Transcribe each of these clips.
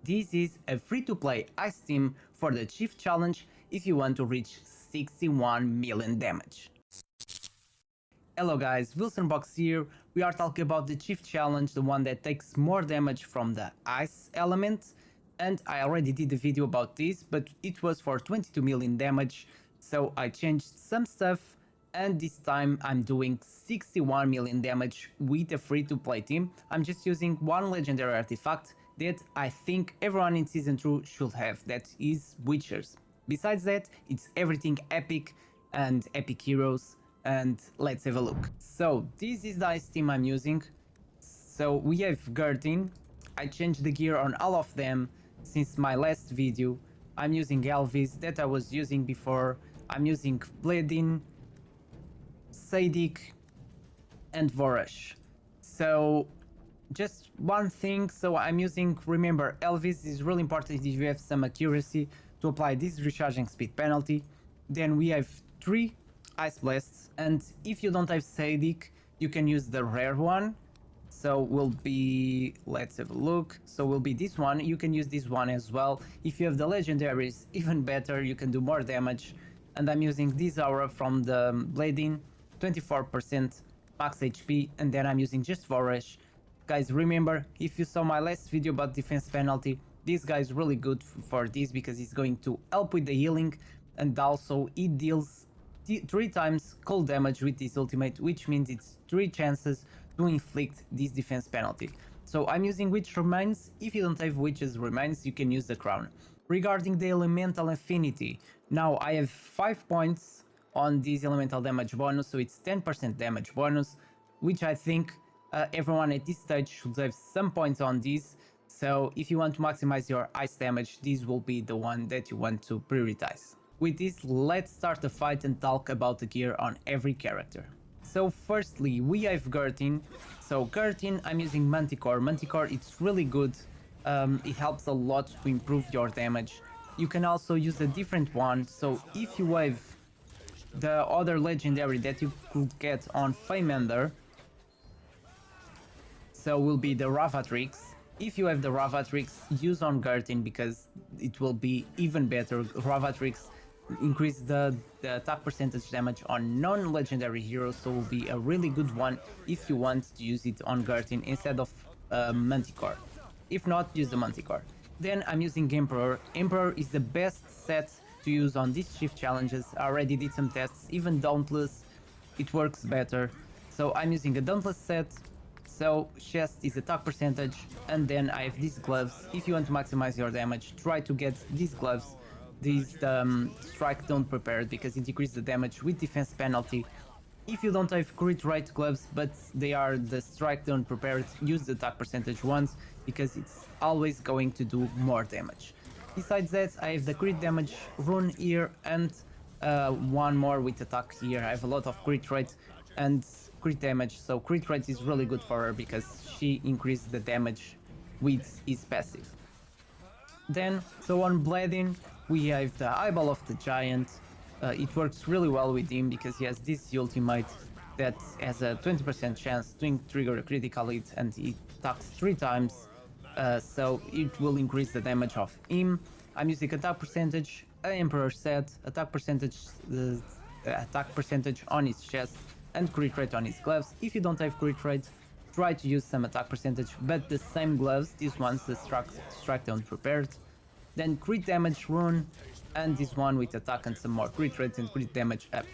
This is a free-to-play ice team for the Chief Challenge if you want to reach 61 million damage. Hello guys, Wilsonbox here. We are talking about the Chief Challenge, the one that takes more damage from the ice element. And I already did a video about this, but it was for 22 million damage. So I changed some stuff, and this time I'm doing 61 million damage with a free-to-play team. I'm just using one legendary artifact that I think everyone in Season 2 should have, that is Witchers. Besides that, it's everything epic and epic heroes, and let's have a look. So this is the ice team I'm using. So we have Gertin. I changed the gear on all of them since my last video. I'm using Elvis that I was using before. I'm using Bledin, Sadik and Vorash. So just one thing, so I'm using, remember, Elvis is really important if you have some accuracy to apply this recharging speed penalty. Then we have 3 Ice Blasts, and if you don't have Sadik, you can use the rare one. So will be, let's have a look, so will be this one. You can use this one as well. If you have the legendaries, even better, you can do more damage. And I'm using this aura from the Blading, 24% max HP, and then I'm using just Vorash. Guys, remember, if you saw my last video about defense penalty, this guy is really good for this because he's going to help with the healing, and also he deals 3 times cold damage with his ultimate, which means it's 3 chances to inflict this defense penalty. So I'm using Witch Remains. If you don't have Witch's Remains, you can use the Crown. Regarding the elemental affinity, now I have 5 points on this elemental damage bonus, so it's 10% damage bonus, which I think everyone at this stage should have some points on this. So if you want to maximize your ice damage, this will be the one that you want to prioritize. With this, let's start the fight and talk about the gear on every character. So firstly, we have Gertin. So Gertin, I'm using Manticore. Manticore, it's really good. It helps a lot to improve your damage. You can also use a different one. So if you have the other legendary that you could get on Famander, so will be the Ravatrix. If you have the Ravatrix, use on Gertin because it will be even better. Ravatrix increase the attack percentage damage on non-legendary heroes, so will be a really good one if you want to use it on Gertin instead of Manticore. If not, use the Manticore. Then I'm using Emperor. Emperor is the best set to use on these shift challenges. I already did some tests, even Dauntless, it works better. So I'm using a Dauntless set. So chest is attack percentage, and then I have these gloves. If you want to maximize your damage, try to get these gloves. These strike don't prepared because it decreases the damage with defense penalty. If you don't have crit rate gloves, but they are the strike don't prepared, use the attack percentage ones because it's always going to do more damage. Besides that, I have the crit damage rune here and one more with attack here. I have a lot of crit rate and crit damage, so crit rate is really good for her because she increased the damage with his passive. Then, so on Blading, we have the Eyeball of the Giant. It works really well with him because he has this ultimate that has a 20% chance to trigger a critical hit, and he attacks 3 times, so it will increase the damage of him. I'm using attack percentage, Emperor set, attack percentage on his chest, and crit rate on his gloves. If you don't have crit rate, try to use some attack percentage, but the same gloves, these ones, the strike don't prepared. Then crit damage rune, and this one with attack and some more crit rate and crit damage up.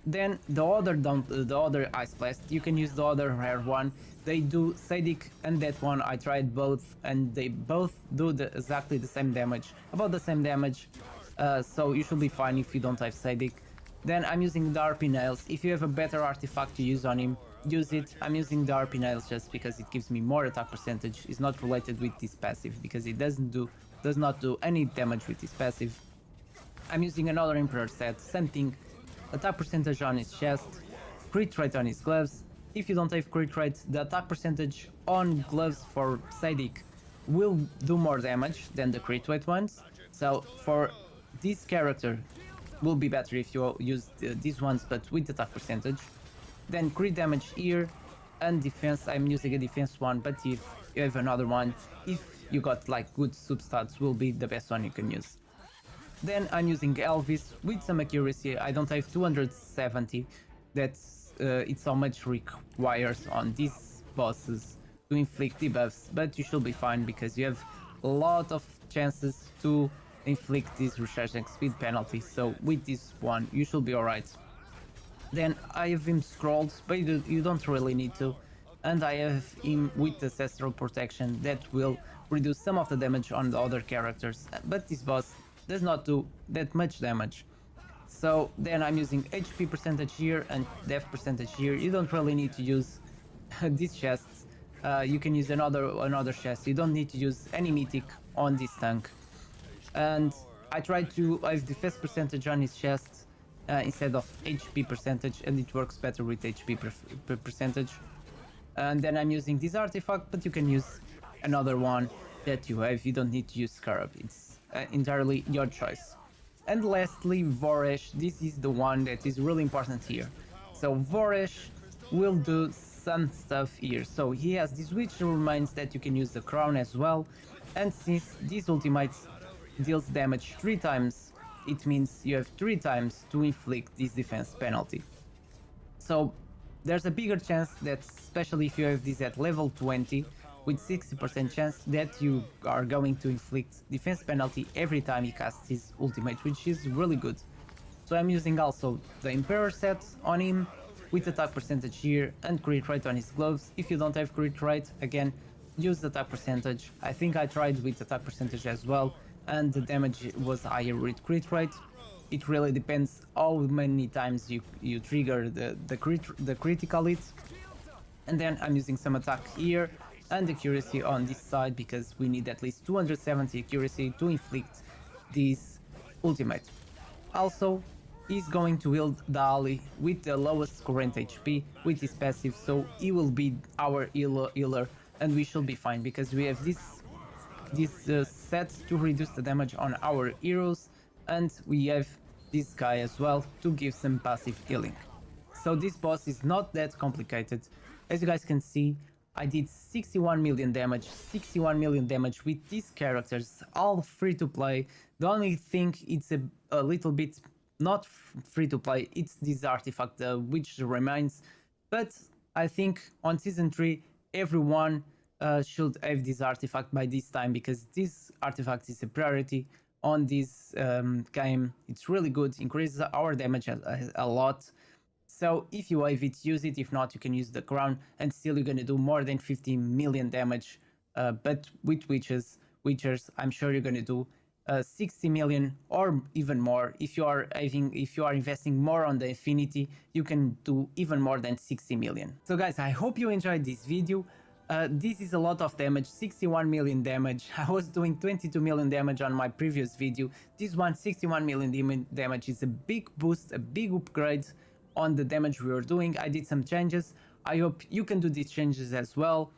Then the other Ice Blast, you can use the other rare one. They do Sadik and that one, I tried both, and they both do exactly the same damage, about the same damage, so you should be fine if you don't have Sadik. Then I'm using the RP Nails. If you have a better artifact to use on him, use it. I'm using the RP Nails just because it gives me more attack percentage. It's not related with this passive because it does not do any damage with his passive. I'm using another Emperor set, same thing, attack percentage on his chest, crit rate on his gloves. If you don't have crit rate, the attack percentage on gloves for Sadik will do more damage than the crit rate ones. So for this character, will be better if you use these ones but with attack percentage. Then crit damage here, and defense, I'm using a defense one, but if you have another one, if you got like good substats will be the best one you can use. Then I'm using Elvis with some accuracy. I don't have 270. That's it's how much requires on these bosses to inflict debuffs, but you should be fine because you have a lot of chances to inflict this recharging speed penalty. So with this one, you should be alright. Then I have him scrolled, but you don't really need to. And I have him with Ancestral Protection that will reduce some of the damage on the other characters. But this boss does not do that much damage. So then I'm using HP percentage here and death percentage here. You don't really need to use these chests. You can use another chest. You don't need to use any mythic on this tank. And I tried to have defense percentage on his chest instead of HP percentage, and it works better with HP percentage. And then I'm using this artifact, but you can use another one that you have. You don't need to use Scarab. It's entirely your choice. And lastly, Voresh. This is the one that is really important here. So Voresh will do some stuff here. So he has this which reminds that you can use the crown as well. And since this ultimate deals damage 3 times, it means you have 3 times to inflict this defense penalty. So there's a bigger chance that, especially if you have this at level 20, with 60% chance that you are going to inflict defense penalty every time he casts his ultimate, which is really good. So I'm using also the Emperor set on him with attack percentage here and crit rate on his gloves. If you don't have crit rate, again, use the attack percentage. I think I tried with attack percentage as well, and the damage was higher with crit rate. It really depends how many times you trigger the critical hit. And then I'm using some attack here and accuracy on this side because we need at least 270 accuracy to inflict this ultimate. Also, he's going to heal Dali with the lowest current HP with his passive, so he will be our healer and we should be fine because we have this set to reduce the damage on our heroes, and we have this guy as well to give some passive healing. So this boss is not that complicated. As you guys can see, I did 61 million damage with these characters, all free to play. The only thing it's a little bit not free to play, it's this artifact, which remains. But I think on season 3, everyone should have this artifact by this time because this artifact is a priority on this game. It's really good, increases our damage a lot. So if you have it, use it. If not, you can use the crown and still you're gonna do more than 50 million damage. But with witchers, I'm sure you're gonna do 60 million or even more. If you are investing more on the affinity, you can do even more than 60 million. So guys, I hope you enjoyed this video. This is a lot of damage, 61 million damage. I was doing 22 million damage on my previous video. This one, 61 million damage, is a big boost, a big upgrade on the damage we were doing. I did some changes. I hope you can do these changes as well.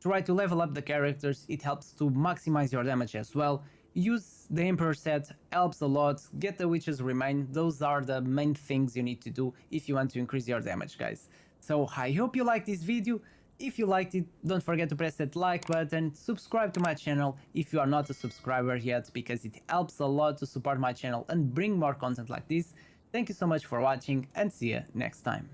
Try to level up the characters. It helps to maximize your damage as well. Use the Emperor set, helps a lot. Get the Witch's Remain. Those are the main things you need to do if you want to increase your damage, guys. So I hope you liked this video. If you liked it, don't forget to press that like button, subscribe to my channel if you are not a subscriber yet, because it helps a lot to support my channel and bring more content like this. Thank you so much for watching and see you next time.